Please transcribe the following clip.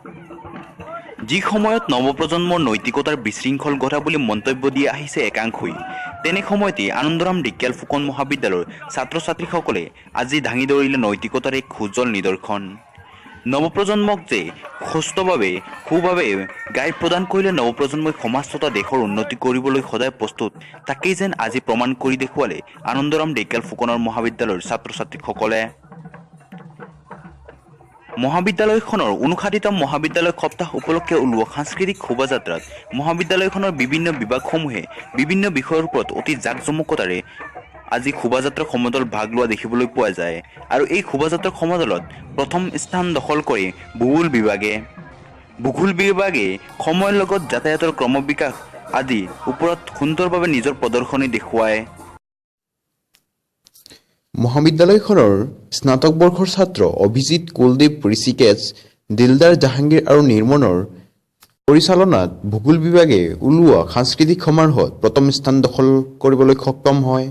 যি সময়ত নৱপ্ৰজন্মৰ নৈতিকতাৰ বিশৃংখল ঘটা বুলি মন্তব্য দি আহিছে একাংশই, তেনে সময়তে আনন্দৰাম ঢেকিয়াল ফুকন মহাবিদ্যালয়ৰ ছাত্ৰ ছাত্ৰীসকলে আজি দাঙি ধৰিলে নৈতিকতাৰ এক উজ্জ্বল নিদৰ্শন। নৱপ্ৰজন্মক যে সুভাৱে গাইড প্ৰদান কৰিলে নৱপ্ৰজন্মই সমাজ তথা দেশৰ উন্নতি কৰিবলৈ সদায় প্ৰস্তুত, তাকেই যেন আজি প্ৰমাণ কৰি দেখুৱালে আনন্দৰাম ঢেকিয়াল ফুকনৰ মহাবিদ্যালয়ৰ ছাত্ৰ ছাত্ৰীসকলে। মহাবিদ্যালয়খনৰ 59তম মহাবিদ্যালয় সপ্তাহ উপলক্ষে ওলোৱা সাংস্কৃতিক শোভাযাত্ৰাত মহাবিদ্যালয়খনৰ বিভিন্ন বিভাগসমূহে বিভিন্ন বিষয়ৰ ওপৰত অতি জাকজমকতাৰে আজি শোভাযাত্ৰাৰ সমদল ভাগ লোৱা দেখিবলৈ পোৱা যায়। আৰু এই শোভাযাত্ৰাৰ সমদলত প্ৰথম স্থান দখল কৰে ভূগোল বিভাগে সময়ৰ লগত যাতায়াতৰ ক্ৰমবিকাশ আদি ওপৰত সুন্দৰভাৱে নিজৰ প্ৰদৰ্শনী দেখুৱায়। মহাবিদ্যালয়খনৰ স্নাতক বৰ্ষৰ ছাত্ৰ অভিজিত, কুলদীপ, ঋষিকেশ, দিলদাৰ, জাহাংগীৰ আৰু নিৰ্মলৰ পৰিচালনাত ভূগোল বিভাগে ওলোৱা সাংস্কৃতিক সমাৰোহত প্ৰথম স্থান দখল কৰিবলৈ সক্ষম হয়।